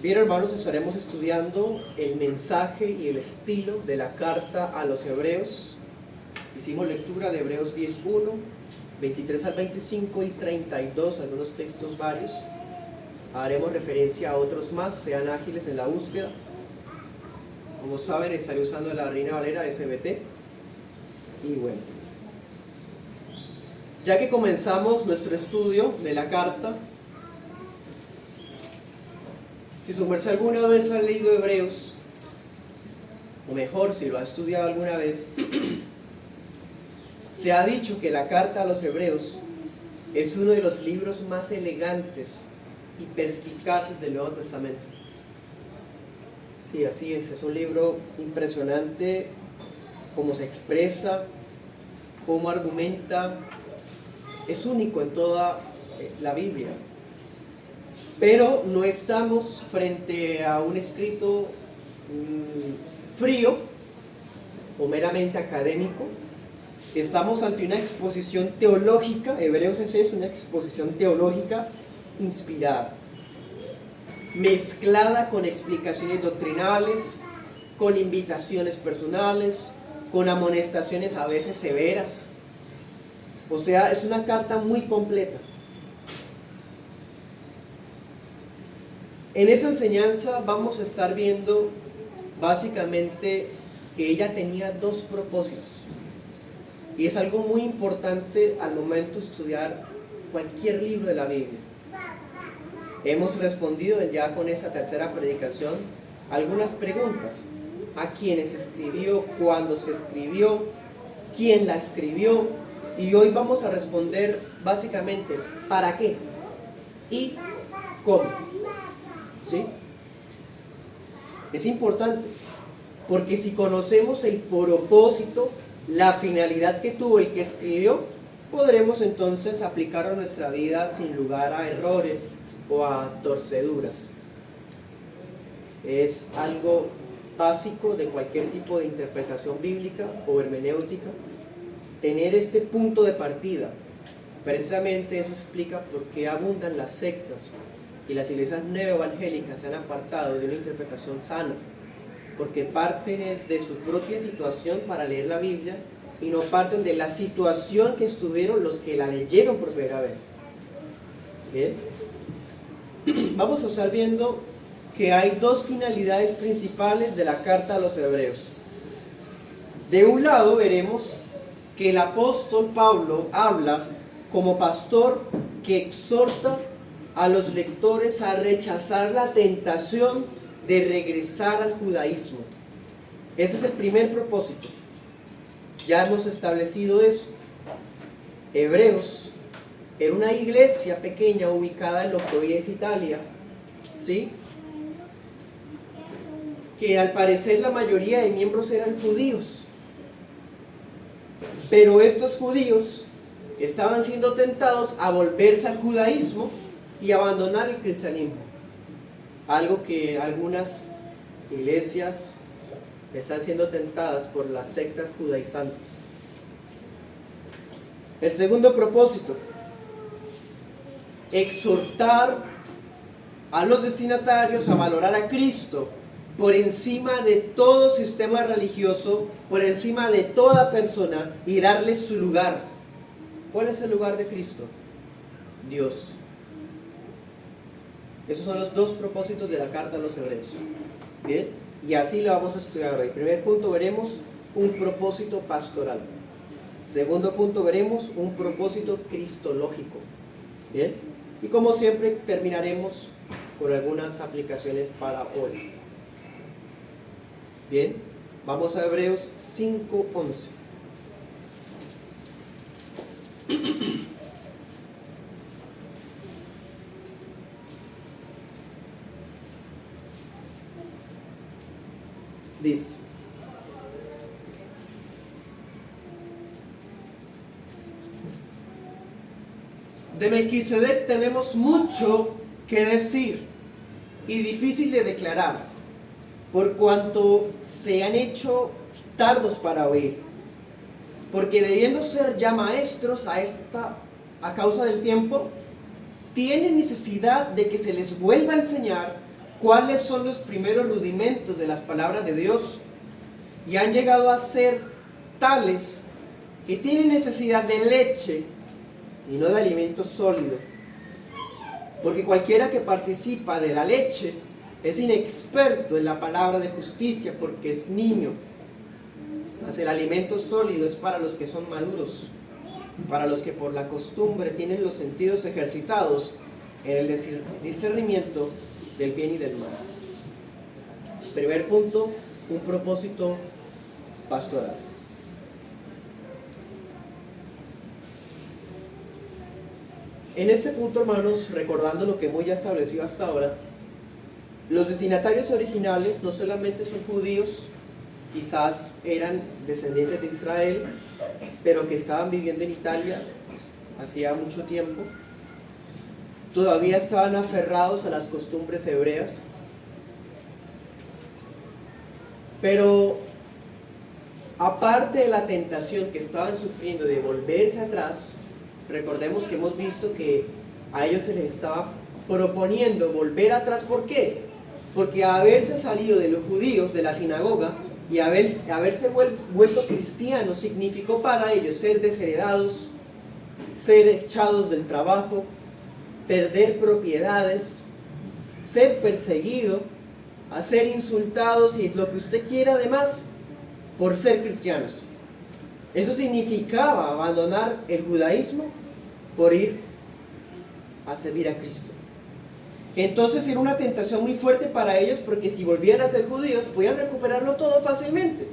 Bien, hermanos, estaremos estudiando el mensaje y el estilo de la carta a los hebreos. Hicimos lectura de Hebreos 10:1, 23 al 25 y 32, algunos textos varios. Haremos referencia a otros más, sean ágiles en la búsqueda. Como saben, estaré usando la Reina Valera SBT. Y bueno, ya que comenzamos nuestro estudio de la carta, si su merced alguna vez ha leído Hebreos, o mejor, si lo ha estudiado alguna vez, se ha dicho que la carta a los Hebreos es uno de los libros más elegantes y perspicaces del Nuevo Testamento. Sí, así es un libro impresionante, cómo se expresa, cómo argumenta, es único en toda la Biblia. Pero no estamos frente a un escrito frío o meramente académico. Estamos ante una exposición teológica. Hebreos es una exposición teológica inspirada, mezclada con explicaciones doctrinales, con invitaciones personales, con amonestaciones a veces severas. O sea, es una carta muy completa. En esa enseñanza vamos a estar viendo básicamente que ella tenía dos propósitos. Y es algo muy importante al momento de estudiar cualquier libro de la Biblia. Hemos respondido ya con esta tercera predicación algunas preguntas. ¿A quién se escribió? ¿Cuándo se escribió? ¿Quién la escribió? Y hoy vamos a responder básicamente ¿para qué? ¿Y cómo? ¿Sí? Es importante, porque si conocemos el propósito, la finalidad que tuvo el que escribió, podremos entonces aplicarlo a nuestra vida sin lugar a errores o a torceduras. Es algo básico de cualquier tipo de interpretación bíblica o hermenéutica, tener este punto de partida. Precisamente eso explica por qué abundan las sectas y las iglesias neoevangélicas se han apartado de una interpretación sana, porque parten de su propia situación para leer la Biblia y no parten de la situación que estuvieron los que la leyeron por primera vez. Bien, vamos a estar viendo que hay dos finalidades principales de la carta a los hebreos. De un lado veremos que el apóstol Pablo habla como pastor que exhorta a los lectores a rechazar la tentación de regresar al judaísmo. Ese es el primer propósito. Ya hemos establecido eso. Hebreos era una iglesia pequeña ubicada en lo que hoy es Italia, ¿sí? Que al parecer la mayoría de miembros eran judíos. Pero estos judíos estaban siendo tentados a volverse al judaísmo y abandonar el cristianismo, algo que algunas iglesias están siendo tentadas por las sectas judaizantes. El segundo propósito, exhortar a los destinatarios a valorar a Cristo por encima de todo sistema religioso, por encima de toda persona, y darles su lugar. ¿Cuál es el lugar de Cristo? Dios. Esos son los dos propósitos de la carta a los hebreos. Bien, y así lo vamos a estudiar hoy. Primer punto, veremos un propósito pastoral. Segundo punto, veremos un propósito cristológico. Bien, y como siempre terminaremos con algunas aplicaciones para hoy. Bien, vamos a Hebreos 5:11. Dice: de Melquisedec tenemos mucho que decir y difícil de declarar, por cuanto se han hecho tardos para oír, porque debiendo ser ya maestros a causa del tiempo, tienen necesidad de que se les vuelva a enseñar cuáles son los primeros rudimentos de las palabras de Dios y han llegado a ser tales que tienen necesidad de leche y no de alimento sólido. Porque cualquiera que participa de la leche es inexperto en la palabra de justicia porque es niño. Mas el alimento sólido es para los que son maduros, para los que por la costumbre tienen los sentidos ejercitados en el discernimiento del bien y del mal. Primer punto, un propósito pastoral. En este punto, hermanos, recordando lo que hemos ya establecido hasta ahora, los destinatarios originales no solamente son judíos, quizás eran descendientes de Israel, pero que estaban viviendo en Italia hacía mucho tiempo, todavía estaban aferrados a las costumbres hebreas, pero aparte de la tentación que estaban sufriendo de volverse atrás, recordemos que hemos visto que a ellos se les estaba proponiendo volver atrás. ¿Por qué? Porque haberse salido de los judíos, de la sinagoga, y haberse vuelto cristianos significó para ellos ser desheredados, ser echados del trabajo, perder propiedades, ser perseguidos, a ser insultados y lo que usted quiera además por ser cristianos. Eso significaba abandonar el judaísmo por ir a servir a Cristo. Entonces era una tentación muy fuerte para ellos, porque si volvían a ser judíos podían recuperarlo todo fácilmente.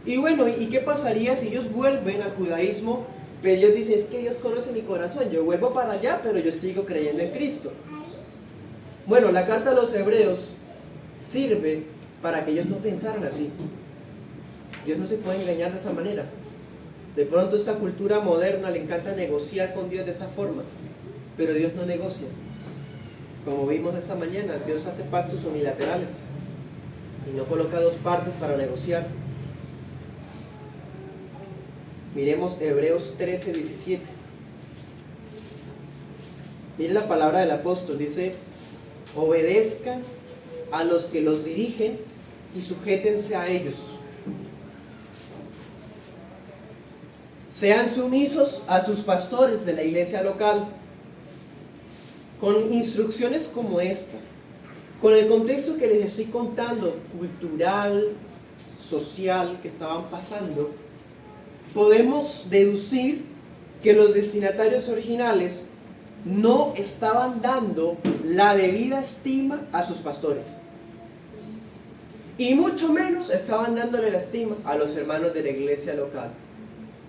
Y bueno, ¿y qué pasaría si ellos vuelven al judaísmo? Pero ellos dicen, es que Dios conoce mi corazón, yo vuelvo para allá, pero yo sigo creyendo en Cristo. Bueno, la carta a los hebreos sirve para que ellos no pensaran así. Dios no se puede engañar de esa manera. De pronto esta cultura moderna le encanta negociar con Dios de esa forma, pero Dios no negocia. Como vimos esta mañana, Dios hace pactos unilaterales y no coloca dos partes para negociar. Miremos Hebreos 13, 17. Miren la palabra del apóstol, dice: obedezcan a los que los dirigen y sujétense a ellos. Sean sumisos a sus pastores de la iglesia local. Con instrucciones como esta, con el contexto que les estoy contando, cultural, social, que estaban pasando, podemos deducir que los destinatarios originales no estaban dando la debida estima a sus pastores, y mucho menos estaban dándole la estima a los hermanos de la iglesia local.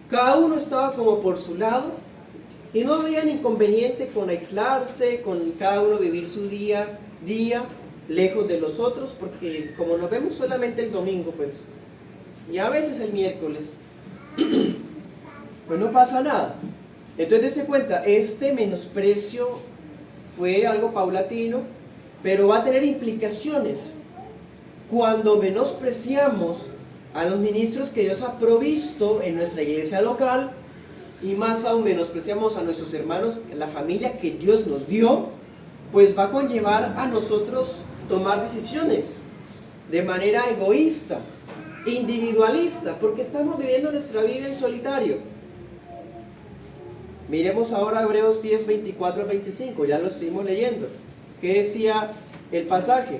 Cada uno estaba como por su lado, y no había inconveniente con aislarse, con cada uno vivir su día a día lejos de los otros, porque como nos vemos solamente el domingo, pues, y a veces el miércoles, pues no pasa nada. Entonces dése cuenta, este menosprecio fue algo paulatino, pero va a tener implicaciones cuando menospreciamos a los ministros que Dios ha provisto en nuestra iglesia local, y más aún menospreciamos a nuestros hermanos, la familia que Dios nos dio. Pues va a conllevar a nosotros tomar decisiones de manera egoísta, individualista, porque estamos viviendo nuestra vida en solitario. Miremos ahora Hebreos 10, 24 al 25, ya lo estuvimos leyendo. ¿Qué decía el pasaje?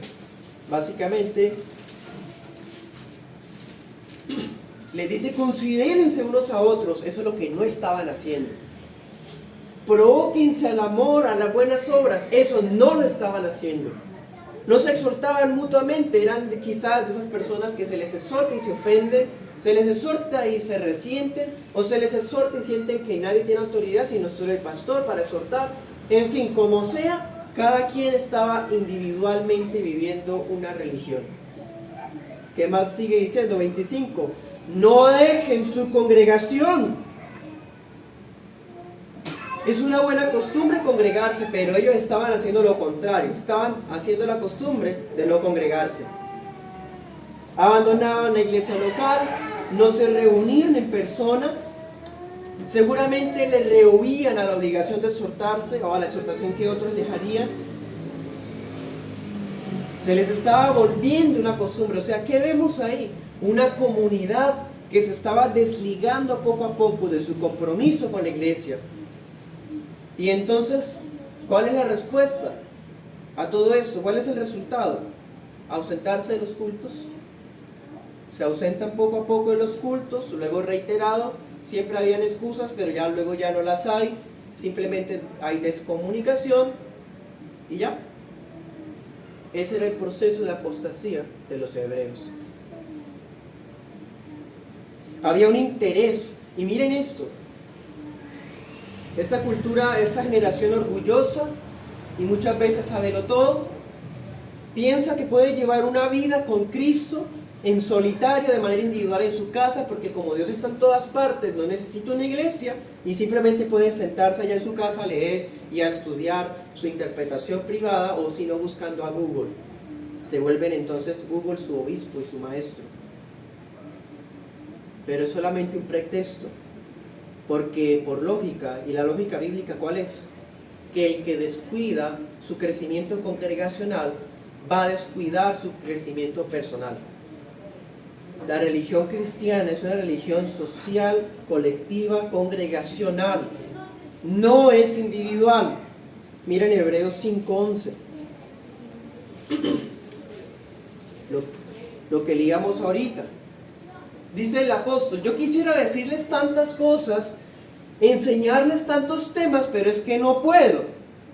Básicamente les dice: considérense unos a otros. Eso es lo que no estaban haciendo. Provóquense al amor, a las buenas obras. Eso no lo estaban haciendo. No se exhortaban mutuamente. Eran quizás de esas personas que se les exhorta y se ofenden, se les exhorta y se resienten, o se les exhorta y sienten que nadie tiene autoridad sino solo el pastor para exhortar. En fin, como sea, cada quien estaba individualmente viviendo una religión. ¿Qué más sigue diciendo? 25. No dejen su congregación. Es una buena costumbre congregarse, pero ellos estaban haciendo lo contrario. Estaban haciendo la costumbre de no congregarse. Abandonaban la iglesia local, no se reunían en persona. Seguramente le rehuían a la obligación de exhortarse o a la exhortación que otros les harían. Se les estaba volviendo una costumbre. O sea, ¿qué vemos ahí? Una comunidad que se estaba desligando poco a poco de su compromiso con la iglesia. Y entonces, ¿cuál es la respuesta a todo esto? ¿Cuál es el resultado? Ausentarse de los cultos. Se ausentan poco a poco de los cultos, luego reiterado, siempre habían excusas, pero ya luego ya no las hay, simplemente hay descomunicación y ya. Ese era el proceso de apostasía de los hebreos. Había un interés, y miren esto, esta cultura, esta generación orgullosa y muchas veces saberlo todo, piensa que puede llevar una vida con Cristo en solitario, de manera individual en su casa, porque como Dios está en todas partes, no necesita una iglesia y simplemente puede sentarse allá en su casa a leer y a estudiar su interpretación privada, o si no buscando a Google. Se vuelven entonces Google su obispo y su maestro. Pero es solamente un pretexto, porque por lógica, y la lógica bíblica ¿cuál es? Que el que descuida su crecimiento congregacional va a descuidar su crecimiento personal. La religión cristiana es una religión social, colectiva, congregacional. No es individual. Miren Hebreos 5:11. Lo que leíamos ahorita. Dice el apóstol: yo quisiera decirles tantas cosas, enseñarles tantos temas, pero es que no puedo.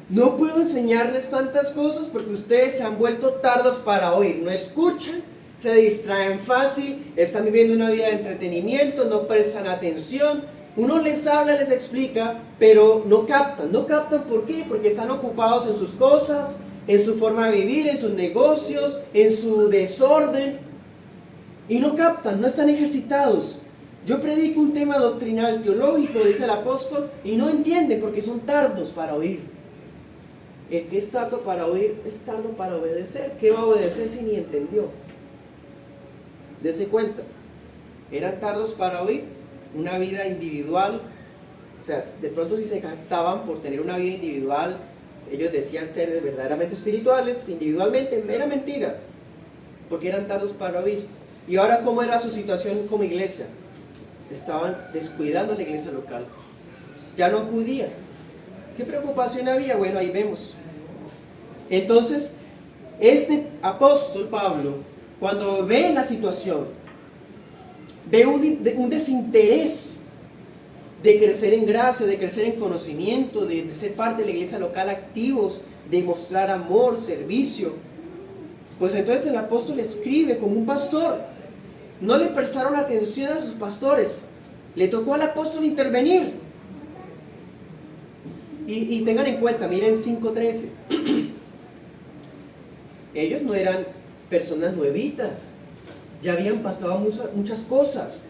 No puedo enseñarles tantas cosas porque ustedes se han vuelto tardos para oír. No escuchan, se distraen fácil, están viviendo una vida de entretenimiento, no prestan atención. Uno les habla, les explica, pero no captan. ¿No captan por qué? Porque están ocupados en sus cosas, en su forma de vivir, en sus negocios, en su desorden. Y no captan, no están ejercitados. Yo predico un tema doctrinal, teológico, dice el apóstol, y no entienden porque son tardos para oír. El que es tardo para oír es tardo para obedecer. ¿Qué va a obedecer si ni entendió? Dese cuenta, eran tardos para oír, una vida individual. O sea, de pronto si se captaban por tener una vida individual, ellos decían ser verdaderamente espirituales, individualmente, era mentira, porque eran tardos para oír. Y ahora, ¿cómo era su situación como iglesia? Estaban descuidando la iglesia local, ya no acudían. ¿Qué preocupación había? Bueno, ahí vemos. Entonces, este apóstol Pablo, cuando ve la situación, ve un desinterés de crecer en gracia, de crecer en conocimiento, de ser parte de la iglesia local activos, de mostrar amor, servicio. Pues entonces el apóstol escribe como un pastor. No le prestaron atención a sus pastores. Le tocó al apóstol intervenir. Y tengan en cuenta, miren 5:13. Ellos no eran personas nuevitas. Ya habían pasado muchas cosas.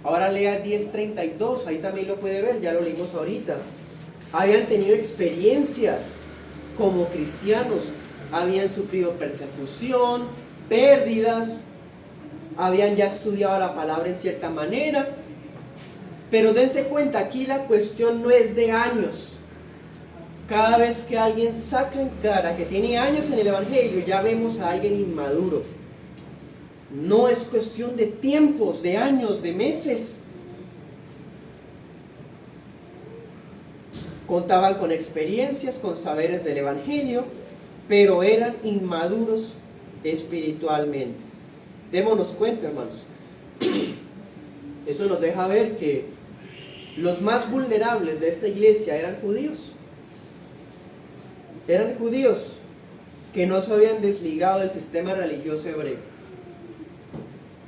Ahora lea 10:32, ahí también lo puede ver, ya lo leímos ahorita. Habían tenido experiencias como cristianos, habían sufrido persecución, pérdidas, habían ya estudiado la palabra en cierta manera. Pero dense cuenta, aquí la cuestión no es de años. Cada vez que alguien saca en cara que tiene años en el evangelio, ya vemos a alguien inmaduro. No es cuestión de tiempos, de años, de meses. Contaban con experiencias, con saberes del evangelio, pero eran inmaduros espiritualmente. Démonos cuenta, hermanos. Eso nos deja ver que los más vulnerables de esta iglesia eran judíos. Eran judíos que no se habían desligado del sistema religioso hebreo.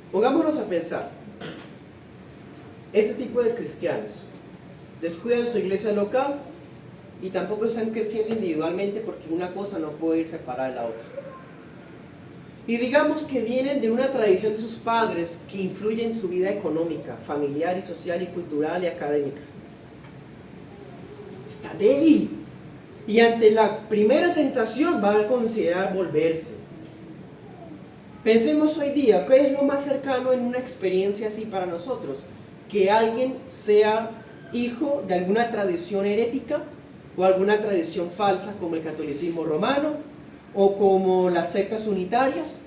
Pongámonos a pensar. Este tipo de cristianos descuidan su iglesia local y tampoco están creciendo individualmente, porque una cosa no puede ir separada de la otra. Y digamos que vienen de una tradición de sus padres que influye en su vida económica, familiar y social y cultural y académica. Está débil. Y ante la primera tentación va a considerar volverse. Pensemos hoy día, ¿qué es lo más cercano en una experiencia así para nosotros? Que alguien sea hijo de alguna tradición herética o alguna tradición falsa como el catolicismo romano o como las sectas unitarias,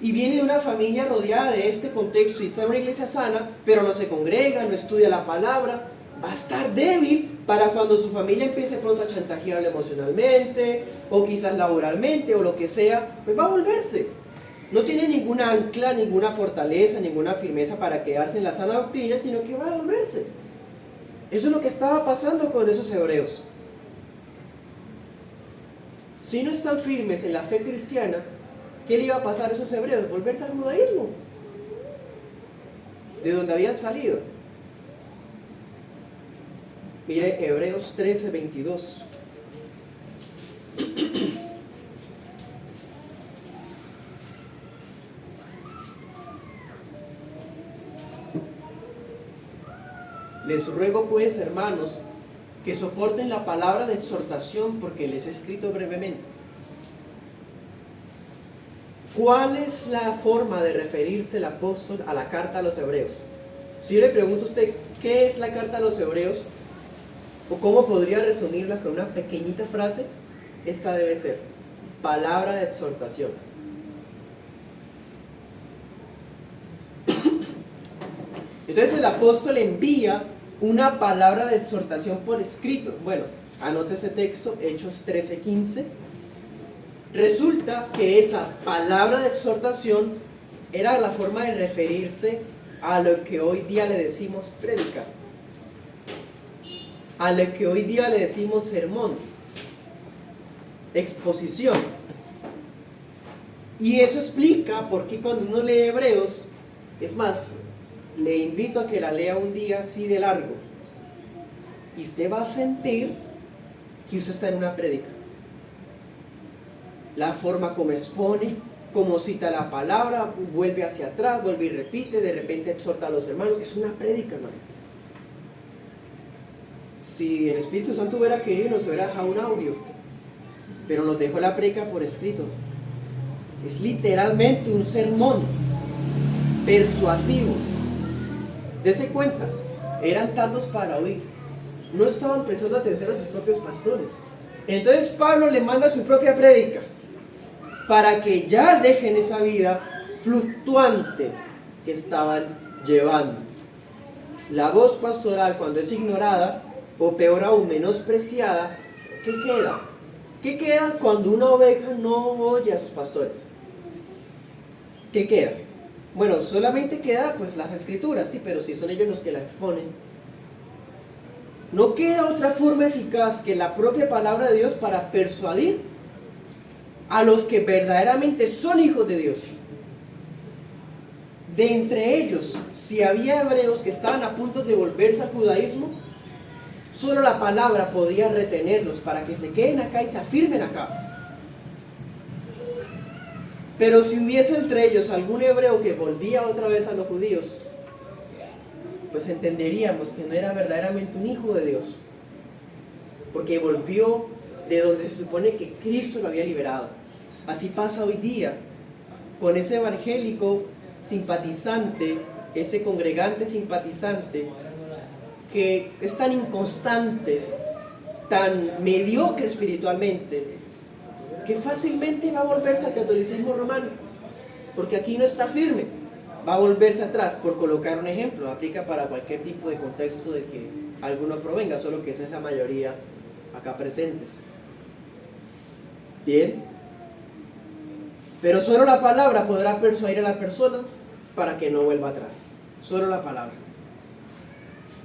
y viene de una familia rodeada de este contexto y está en una iglesia sana, pero no se congrega, no estudia la palabra, va a estar débil para cuando su familia empiece pronto a chantajearlo emocionalmente, o quizás laboralmente, o lo que sea, pues va a volverse. No tiene ninguna ancla, ninguna fortaleza, ninguna firmeza para quedarse en la sana doctrina, sino que va a volverse. Eso es lo que estaba pasando con esos hebreos. Si no están firmes en la fe cristiana, ¿qué le iba a pasar a esos hebreos? Volverse al judaísmo, de donde habían salido. Mire Hebreos 13:22. Les ruego pues, hermanos, que soporten la palabra de exhortación porque les he escrito brevemente. ¿Cuál es la forma de referirse el apóstol a la carta a los hebreos? Si yo le pregunto a usted, ¿qué es la carta a los hebreos? ¿O cómo podría resumirla con una pequeñita frase? Esta debe ser: palabra de exhortación. Entonces el apóstol envía una palabra de exhortación por escrito. Bueno, anote ese texto, Hechos 13:15. Resulta que esa palabra de exhortación era la forma de referirse a lo que hoy día le decimos prédica, a lo que hoy día le decimos sermón, exposición. Y eso explica por qué cuando uno lee Hebreos, es más, le invito a que la lea un día así de largo, y usted va a sentir que usted está en una prédica. La forma como expone, como cita la palabra, vuelve hacia atrás, vuelve y repite, de repente exhorta a los hermanos. Es una prédica, hermano. Si el Espíritu Santo hubiera querido, nos hubiera dejado un audio, pero nos dejó la prédica por escrito. Es literalmente un sermón persuasivo. Dese cuenta, eran tardos para oír, no estaban prestando atención a sus propios pastores. Entonces Pablo le manda su propia prédica para que ya dejen esa vida fluctuante que estaban llevando. La voz pastoral, cuando es ignorada, o peor aún, menospreciada, ¿qué queda? ¿Qué queda cuando una oveja no oye a sus pastores? ¿Qué queda? Bueno, solamente queda pues las escrituras, sí, pero si son ellos los que la exponen. No queda otra forma eficaz que la propia palabra de Dios para persuadir a los que verdaderamente son hijos de Dios. De entre ellos, si había hebreos que estaban a punto de volverse al judaísmo, solo la palabra podía retenerlos para que se queden acá y se afirmen acá. Pero si hubiese entre ellos algún hebreo que volvía otra vez a los judíos, pues entenderíamos que no era verdaderamente un hijo de Dios, porque volvió de donde se supone que Cristo lo había liberado. Así pasa hoy día con ese evangélico simpatizante, ese congregante simpatizante que es tan inconstante, tan mediocre espiritualmente, que fácilmente va a volverse al catolicismo romano, porque aquí no está firme, va a volverse atrás. Por colocar un ejemplo, aplica para cualquier tipo de contexto de que alguno provenga, solo que esa es la mayoría acá presentes. Bien, pero solo la palabra podrá persuadir a la persona para que no vuelva atrás, solo la palabra.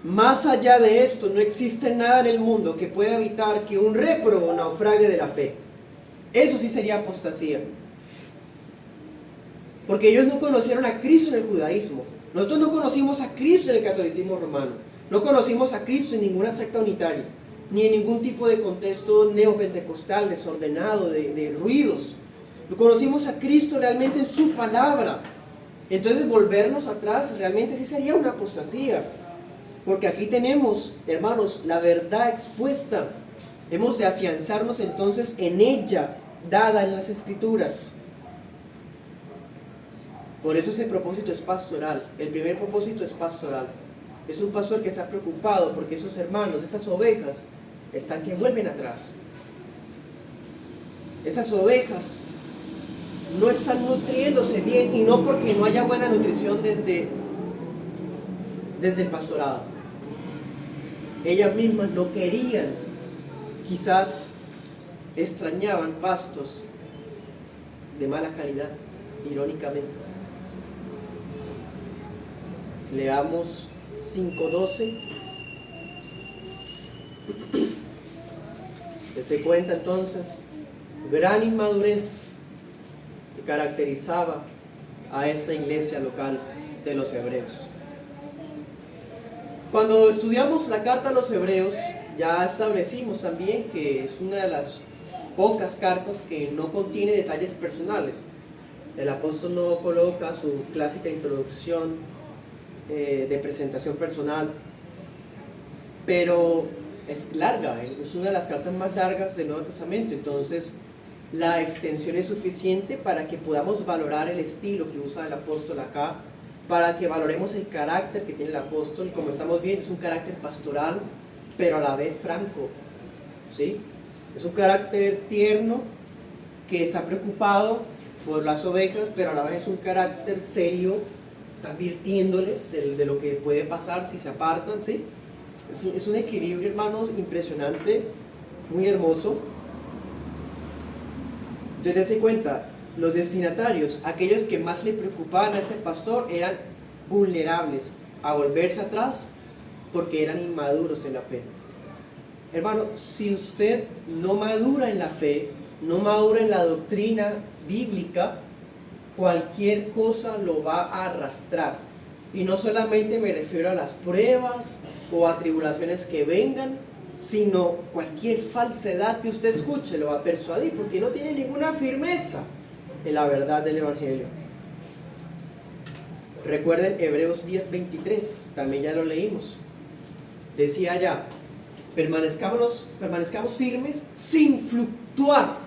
Más allá de esto, no existe nada en el mundo que pueda evitar que un réprobo naufrague de la fe. Eso sí sería apostasía, porque ellos no conocieron a Cristo en el judaísmo. Nosotros no conocimos a Cristo en el catolicismo romano, no conocimos a Cristo en ninguna secta unitaria, ni en ningún tipo de contexto neopentecostal desordenado, de ruidos. Lo conocimos a Cristo realmente en su palabra. Entonces volvernos atrás realmente sí sería una apostasía, porque aquí tenemos, hermanos, la verdad expuesta. Hemos de afianzarnos entonces en ella, dada en las Escrituras. Por eso ese propósito es pastoral. El primer propósito es pastoral. Es un pastor que está preocupado porque esos hermanos, estas ovejas, están que vuelven atrás. Esas ovejas no están nutriéndose bien, y no porque no haya buena nutrición desde el pastorado. Ellas mismas no querían, quizás extrañaban pastos de mala calidad, irónicamente. Leamos 5:12. Se cuenta entonces gran inmadurez que caracterizaba a esta iglesia local de los hebreos. Cuando estudiamos la carta a los hebreos, ya establecimos también que es una de las pocas cartas que no contiene detalles personales. El apóstol no coloca su clásica introducción de presentación personal, pero es larga, es una de las cartas más largas del Nuevo Testamento. Entonces la extensión es suficiente para que podamos valorar el estilo que usa el apóstol acá, para que valoremos el carácter que tiene el apóstol. Como estamos viendo, es un carácter pastoral, pero a la vez franco, ¿sí? Es un carácter tierno que está preocupado por las ovejas, pero a la vez es un carácter serio, está advirtiéndoles de lo que puede pasar si se apartan, ¿sí? Es un equilibrio, hermanos, impresionante, muy hermoso. Entonces, dense cuenta, los destinatarios, aquellos que más le preocupaban a ese pastor, eran vulnerables a volverse atrás porque eran inmaduros en la fe. Hermano, si usted no madura en la fe, no madura en la doctrina bíblica, cualquier cosa lo va a arrastrar. Y no solamente me refiero a las pruebas o a tribulaciones que vengan, sino cualquier falsedad que usted escuche lo va a persuadir, porque no tiene ninguna firmeza en la verdad del Evangelio. Recuerden Hebreos 10:23, también ya lo leímos. Decía ya, permanezcamos firmes sin fluctuar.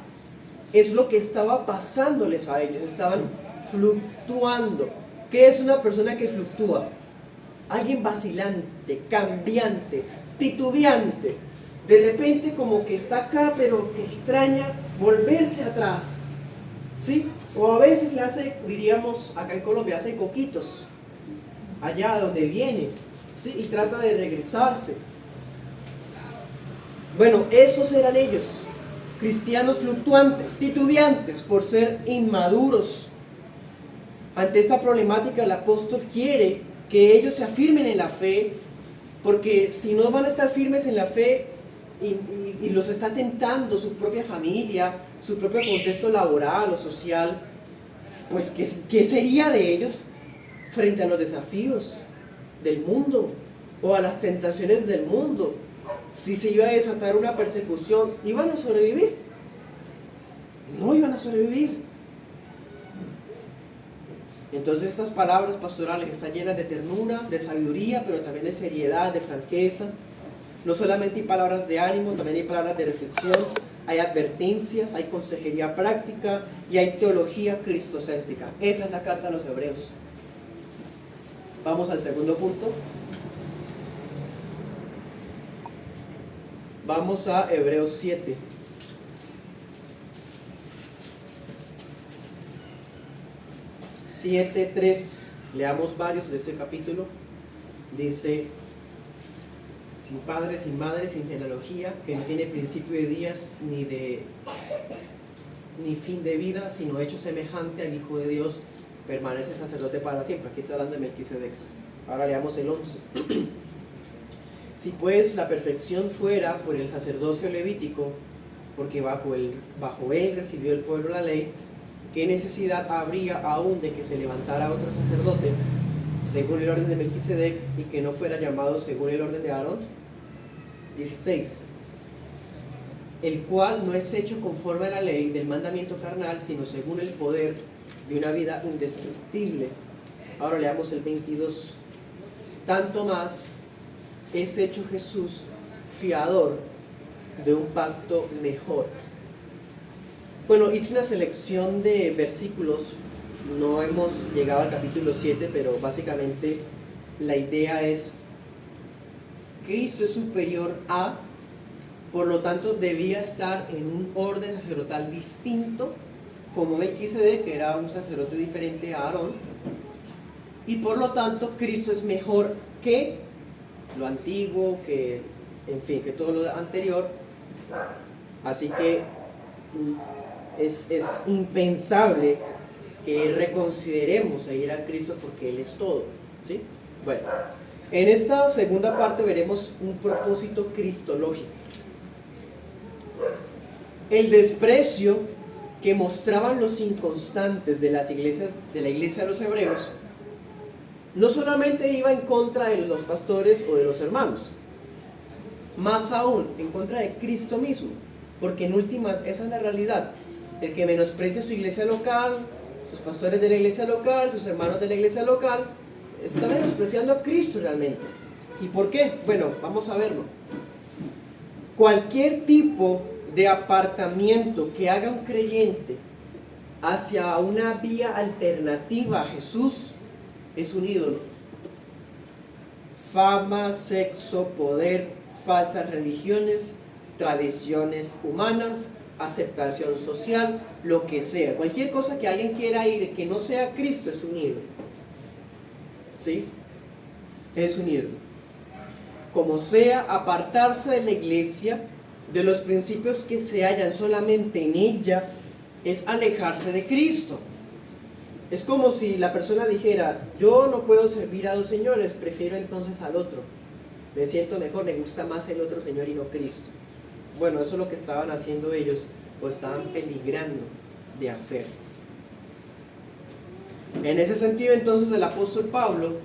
Es lo que estaba pasándoles a ellos, estaban fluctuando. ¿Qué es una persona que fluctúa? Alguien vacilante, cambiante, titubeante. De repente como que está acá, pero que extraña volverse atrás, ¿sí? O a veces le hace, diríamos acá en Colombia, hace coquitos allá donde viene, ¿sí? Y trata de regresarse. Bueno, esos eran ellos, cristianos fluctuantes, titubeantes por ser inmaduros. Ante esta problemática, el apóstol quiere que ellos se afirmen en la fe, porque si no van a estar firmes en la fe y los está tentando su propia familia, su propio contexto laboral o social, pues ¿qué sería de ellos frente a los desafíos del mundo o a las tentaciones del mundo? Si se iba a desatar una persecución, ¿iban a sobrevivir? No iban a sobrevivir. Entonces estas palabras pastorales están llenas de ternura, de sabiduría, pero también de seriedad, de franqueza. No solamente hay palabras de ánimo, también hay palabras de reflexión, hay advertencias, hay consejería práctica y hay teología cristocéntrica. Esa es la carta a los hebreos. Vamos al segundo punto. Vamos a Hebreos 7. Leamos varios de este capítulo. Dice: sin padre, sin madre, sin genealogía, que no tiene principio de días ni fin de vida, sino hecho semejante al Hijo de Dios, permanece sacerdote para siempre. Aquí está hablando de Melquisedec. Ahora leamos el 11. Si pues la perfección fuera por el sacerdocio levítico, porque bajo él recibió el pueblo la ley, ¿qué necesidad habría aún de que se levantara otro sacerdote según el orden de Melquisedec y que no fuera llamado según el orden de Aarón? 16. El cual no es hecho conforme a la ley del mandamiento carnal, sino según el poder de una vida indestructible. Ahora leamos el 22. Tanto más es hecho Jesús fiador de un pacto mejor. Bueno, hice una selección de versículos, no hemos llegado al capítulo 7, pero básicamente la idea es: Cristo es superior a, por lo tanto debía estar en un orden sacerdotal distinto, como Melquisedec, que era un sacerdote diferente a Aarón, y por lo tanto Cristo es mejor que lo antiguo, que, en fin, que todo lo anterior. Así que es impensable que reconsideremos seguir a Cristo porque Él es todo, ¿sí? Bueno, en esta segunda parte veremos un propósito cristológico. El desprecio que mostraban los inconstantes de las iglesias, de la iglesia de los hebreos, no solamente iba en contra de los pastores o de los hermanos, más aún en contra de Cristo mismo, porque en últimas esa es la realidad. El que menosprecia su iglesia local, sus pastores de la iglesia local, sus hermanos de la iglesia local, está menospreciando a Cristo realmente. ¿Y por qué? Bueno, vamos a verlo. Cualquier tipo de apartamiento que haga un creyente hacia una vía alternativa a Jesús es un ídolo. Fama, sexo, poder, falsas religiones, tradiciones humanas, aceptación social, lo que sea. Cualquier cosa que alguien quiera ir que no sea Cristo es un ídolo. ¿Sí? Es un ídolo. Como sea, apartarse de la iglesia, de los principios que se hallan solamente en ella, es alejarse de Cristo. Es como si la persona dijera, yo no puedo servir a dos señores, prefiero entonces al otro. Me siento mejor, me gusta más el otro señor y no Cristo. Bueno, eso es lo que estaban haciendo ellos, o estaban peligrando de hacer. En ese sentido, entonces, el apóstol Pablo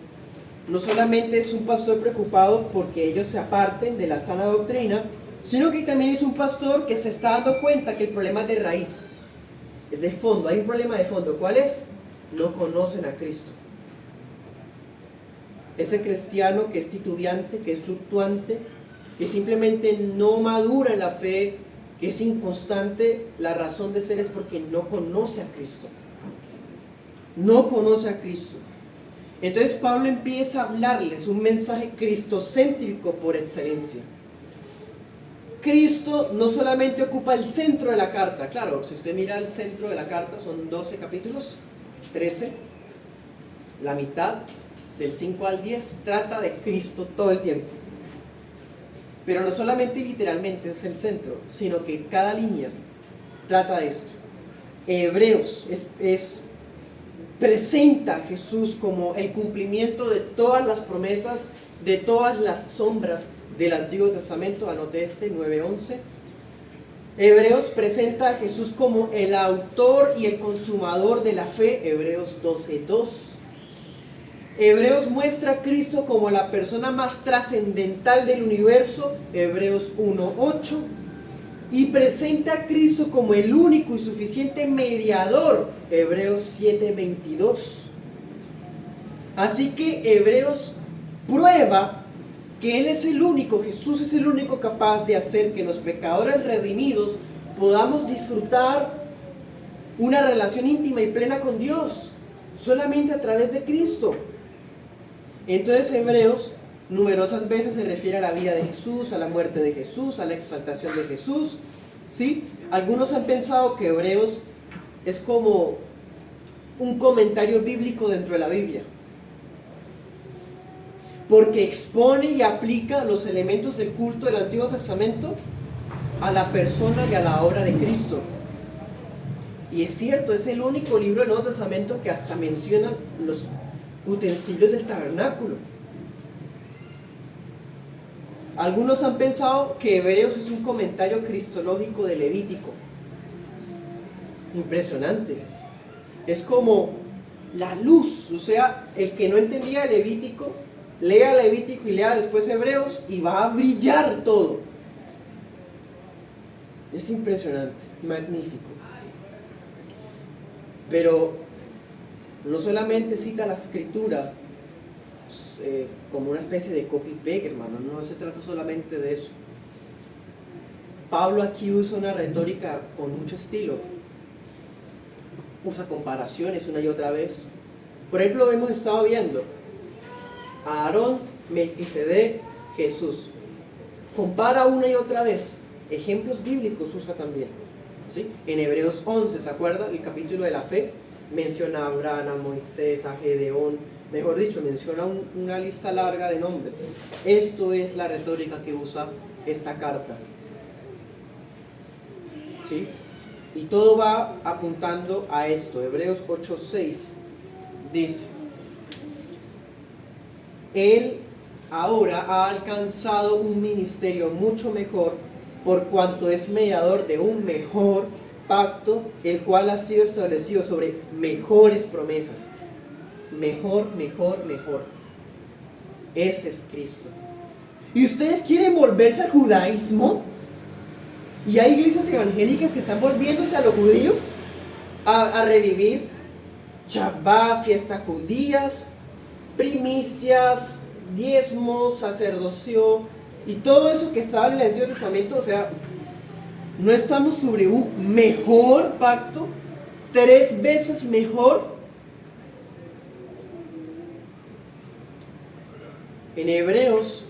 no solamente es un pastor preocupado porque ellos se aparten de la sana doctrina, sino que también es un pastor que se está dando cuenta que el problema es de raíz, es de fondo, hay un problema de fondo. ¿Cuál es? No conocen a Cristo. Ese cristiano que es titubeante, que es fluctuante, que simplemente no madura en la fe, que es inconstante, la razón de ser es porque no conoce a Cristo. No conoce a Cristo. Entonces Pablo empieza a hablarles un mensaje cristocéntrico por excelencia. Cristo no solamente ocupa el centro de la carta, claro, si usted mira el centro de la carta son 12 capítulos, 13, la mitad, del 5 al 10, trata de Cristo todo el tiempo. Pero no solamente literalmente es el centro, sino que cada línea trata de esto. Hebreos presenta a Jesús como el cumplimiento de todas las promesas, de todas las sombras del Antiguo Testamento. Anote este, 9:11. Hebreos presenta a Jesús como el autor y el consumador de la fe, Hebreos 12:2. Hebreos muestra a Cristo como la persona más trascendental del universo, Hebreos 1:8. Y presenta a Cristo como el único y suficiente mediador, Hebreos 7:22. Así que Hebreos prueba que Él es el único, Jesús es el único capaz de hacer que los pecadores redimidos podamos disfrutar una relación íntima y plena con Dios, solamente a través de Cristo. Entonces Hebreos numerosas veces se refiere a la vida de Jesús, a la muerte de Jesús, a la exaltación de Jesús, ¿sí? Algunos han pensado que Hebreos es como un comentario bíblico dentro de la Biblia, porque expone y aplica los elementos del culto del Antiguo Testamento a la persona y a la obra de Cristo. Y es cierto, es el único libro del Nuevo Testamento que hasta menciona los utensilios del tabernáculo. Algunos han pensado que Hebreos es un comentario cristológico de Levítico. Impresionante. Es como la luz, o sea, el que no entendía Levítico, lea Levítico y lea después Hebreos y va a brillar todo. Es impresionante, magnífico. Pero no solamente cita la escritura como una especie de copy-paste, hermano, no se trata solamente de eso. Pablo aquí usa una retórica con mucho estilo, usa comparaciones una y otra vez. Por ejemplo, hemos estado viendo a Aarón, Melquisedec, Jesús. Compara una y otra vez ejemplos bíblicos usa también, ¿sí? En Hebreos 11, ¿se acuerda? El capítulo de la fe menciona a Abraham, a Moisés, a Gedeón, mejor dicho, menciona una lista larga de nombres. Esto es la retórica que usa esta carta, ¿sí? Y todo va apuntando a esto. Hebreos 8:6 dice: Él ahora ha alcanzado un ministerio mucho mejor, por cuanto es mediador de un mejor pacto, el cual ha sido establecido sobre mejores promesas. Mejor, mejor, mejor. Ese es Cristo. ¿Y ustedes quieren volverse al judaísmo? ¿Y hay iglesias evangélicas que están volviéndose a los judíos? A revivir Shabbat, fiestas judías, primicias, diezmos, sacerdocio y todo eso que estaba en el Antiguo Testamento. O sea, no estamos sobre un mejor pacto, 3 veces mejor. En Hebreos,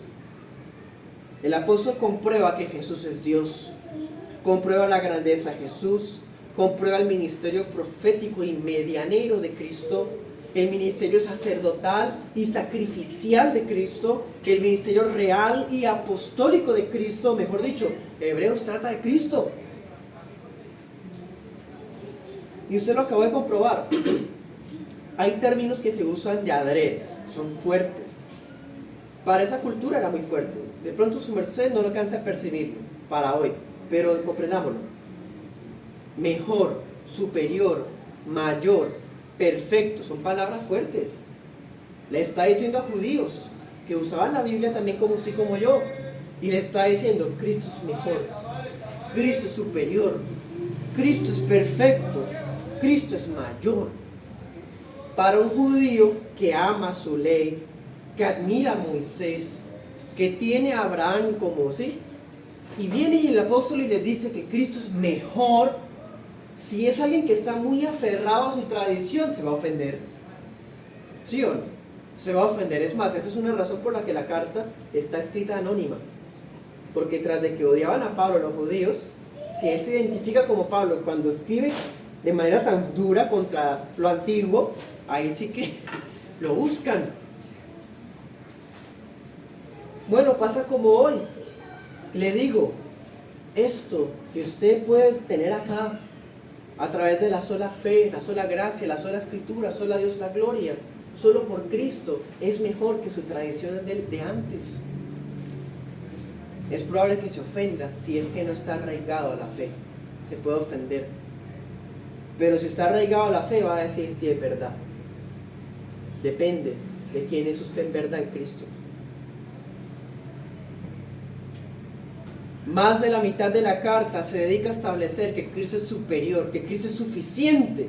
el apóstol comprueba que Jesús es Dios, comprueba la grandeza de Jesús, comprueba el ministerio profético y medianero de Cristo, el ministerio sacerdotal y sacrificial de Cristo, el ministerio real y apostólico de Cristo. Mejor dicho, Hebreos trata de Cristo. Y usted lo acabó de comprobar. Hay términos que se usan de adrede, son fuertes. Para esa cultura era muy fuerte. De pronto su merced no lo alcanza a percibirlo para hoy, pero comprendámoslo. Mejor, superior, mayor, perfecto, son palabras fuertes. Le está diciendo a judíos que usaban la Biblia también como usted y como yo, y le está diciendo: Cristo es mejor, Cristo es superior, Cristo es perfecto, Cristo es mayor. Para un judío que ama su ley, que admira a Moisés, que tiene a Abraham como sí, y viene y el apóstol y le dice que Cristo es mejor. Si es alguien que está muy aferrado a su tradición, se va a ofender. ¿Sí o no? Se va a ofender. Es más, esa es una razón por la que la carta está escrita anónima. Porque tras de que odiaban a Pablo los judíos, si él se identifica como Pablo cuando escribe de manera tan dura contra lo antiguo, ahí sí que lo buscan. Bueno, pasa como hoy. Le digo, esto que usted puede tener acá, a través de la sola fe, la sola gracia, la sola escritura, sola Dios la gloria, solo por Cristo, es mejor que su tradición de antes. Es probable que se ofenda si es que no está arraigado a la fe. Se puede ofender. Pero si está arraigado a la fe, va a decir si es verdad. Depende de quién es usted en verdad en Cristo. Más de la mitad de la carta se dedica a establecer que Cristo es superior, que Cristo es suficiente.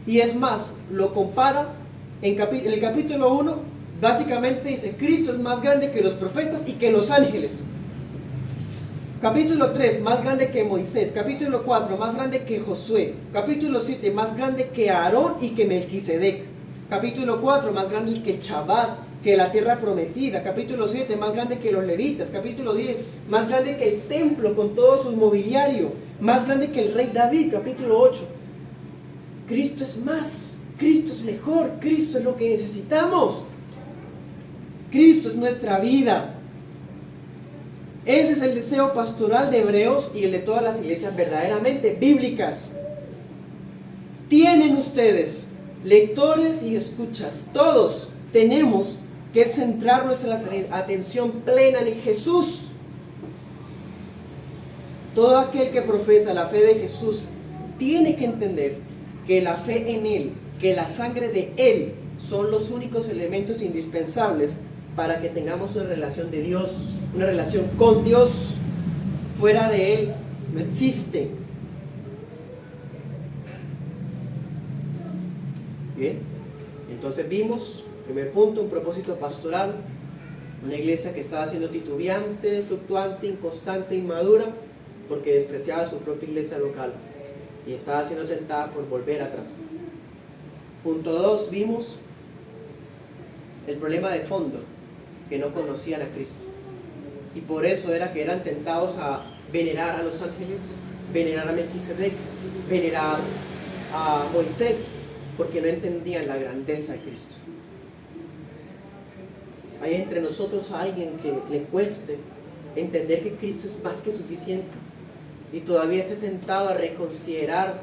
Y es más, lo compara en el capítulo 1, básicamente dice: Cristo es más grande que los profetas y que los ángeles. Capítulo 3, más grande que Moisés. Capítulo 4, más grande que Josué. Capítulo 7, más grande que Aarón y que Melquisedec. Capítulo 4, más grande que Shabbat, que la tierra prometida. Capítulo 7, más grande que los levitas. Capítulo 10, más grande que el templo con todo su mobiliario. Más grande que el rey David. Capítulo 8. Cristo es más, Cristo es mejor, Cristo es lo que necesitamos. Cristo es nuestra vida. Ese es el deseo pastoral de Hebreos y el de todas las iglesias verdaderamente bíblicas. Tienen ustedes, lectores y escuchas, todos tenemos que centrar nuestra atención plena en Jesús. Todo aquel que profesa la fe de Jesús tiene que entender que la fe en Él, que la sangre de Él son los únicos elementos indispensables para que tengamos una relación de Dios, una relación con Dios. Fuera de Él no existe. Bien, entonces vimos, primer punto, un propósito pastoral, una iglesia que estaba siendo titubeante, fluctuante, inconstante, inmadura, porque despreciaba su propia iglesia local y estaba siendo tentada por volver atrás. Punto 2, vimos el problema de fondo, que no conocían a Cristo, y por eso era que eran tentados a venerar a los ángeles, venerar a Melquisedec, venerar a Moisés, porque no entendían la grandeza de Cristo. Hay entre nosotros a alguien que le cueste entender que Cristo es más que suficiente y todavía esté tentado a reconsiderar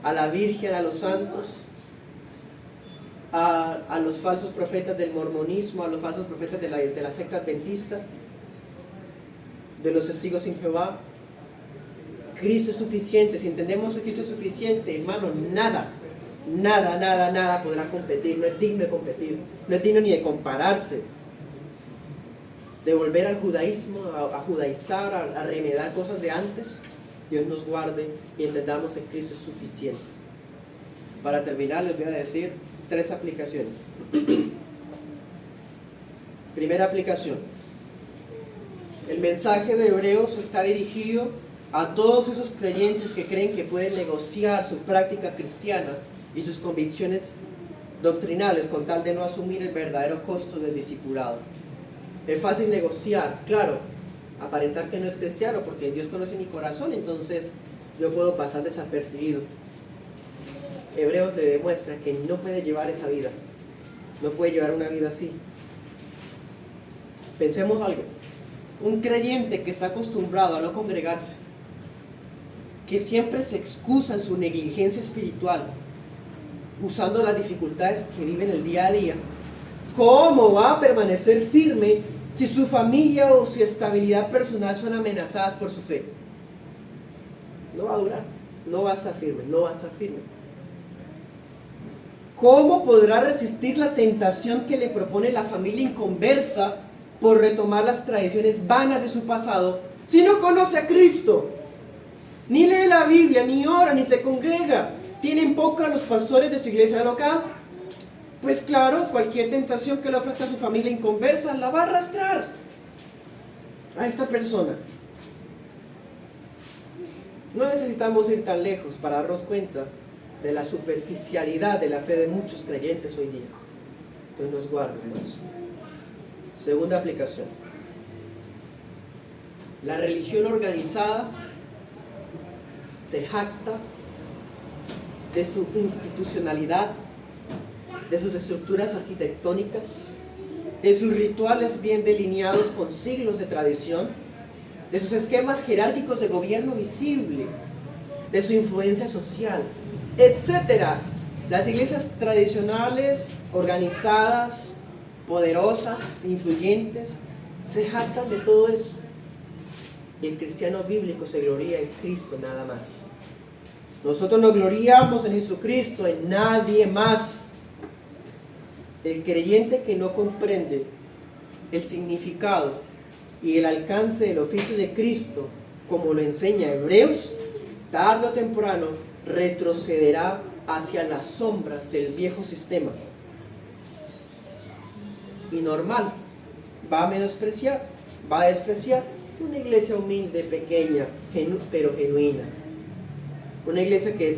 a la Virgen, a los santos, a los falsos profetas del mormonismo, a los falsos profetas de la secta adventista, de los testigos sin Jehová. Cristo es suficiente. Si entendemos que Cristo es suficiente, hermano, nada podrá competir. No es digno de competir, no es digno ni de compararse. De volver al judaísmo, a judaizar, a remedar cosas de antes. Dios nos guarde y entendamos que Cristo es suficiente. Para terminar, les voy a decir 3 aplicaciones. Primera aplicación: el mensaje de Hebreos está dirigido a todos esos creyentes que creen que pueden negociar su práctica cristiana y sus convicciones doctrinales con tal de no asumir el verdadero costo del discipulado. Es fácil negociar, claro, aparentar que no es cristiano porque Dios conoce mi corazón, entonces yo puedo pasar desapercibido. Hebreos le demuestra que no puede llevar esa vida, no puede llevar una vida así. Pensemos algo: un creyente que está acostumbrado a no congregarse, que siempre se excusa en su negligencia espiritual, usando las dificultades que vive en el día a día, ¿cómo va a permanecer firme si su familia o su estabilidad personal son amenazadas por su fe? No va a durar, no va a estar firme, no va a estar firme. ¿Cómo podrá resistir la tentación que le propone la familia inconversa por retomar las tradiciones vanas de su pasado si no conoce a Cristo? Ni lee la Biblia, ni ora, ni se congrega. ¿Tienen poca los pastores de su iglesia local? Pues claro, cualquier tentación que le ofrezca a su familia inconversa la va a arrastrar a esta persona. No necesitamos ir tan lejos para darnos cuenta de la superficialidad de la fe de muchos creyentes hoy día. Dios nos guarde, hermanos. Segunda aplicación: la religión organizada se jacta de su institucionalidad, de sus estructuras arquitectónicas, de sus rituales bien delineados con siglos de tradición, de sus esquemas jerárquicos de gobierno visible, de su influencia social, etc. Las iglesias tradicionales, organizadas, poderosas, influyentes, se jactan de todo eso. Y el cristiano bíblico se gloria en Cristo nada más. Nosotros nos gloriamos en Jesucristo, en nadie más. El creyente que no comprende el significado y el alcance del oficio de Cristo, como lo enseña Hebreos, tarde o temprano retrocederá hacia las sombras del viejo sistema. Y normal, va a menospreciar, va a despreciar una iglesia humilde, pequeña, pero genuina. Una iglesia que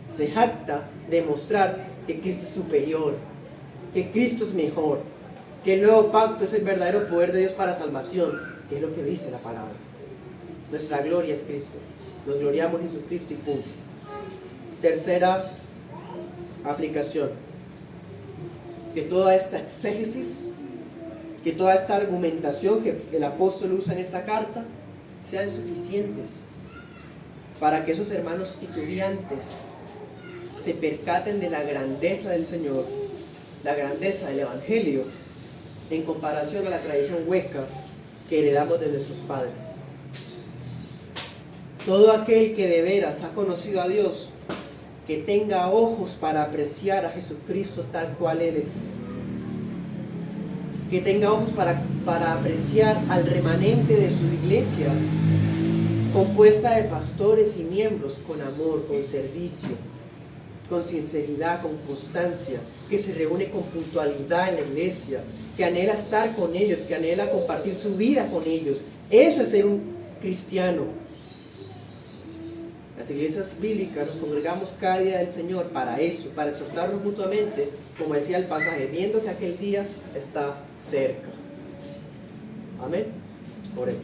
se jacta de mostrar que Cristo es superior, que Cristo es mejor, que el nuevo pacto es el verdadero poder de Dios para salvación, que es lo que dice la palabra. Nuestra gloria es Cristo. Nos gloriamos en Jesucristo y punto. Tercera aplicación: que toda esta exégesis, que toda esta argumentación que el apóstol usa en esta carta sean suficientes para que esos hermanos titubeantes se percaten de la grandeza del Señor, la grandeza del Evangelio, en comparación a la tradición hueca que heredamos de nuestros padres. Todo aquel que de veras ha conocido a Dios, que tenga ojos para apreciar a Jesucristo tal cual Él es, que tenga ojos para apreciar al remanente de su iglesia, compuesta de pastores y miembros con amor, con servicio, con sinceridad, con constancia, que se reúne con puntualidad en la iglesia, que anhela estar con ellos, que anhela compartir su vida con ellos. Eso es ser un cristiano. Las iglesias bíblicas nos congregamos cada día del Señor para eso, para exhortarnos mutuamente, como decía el pasaje, viendo que aquel día está cerca. Amén. Oremos.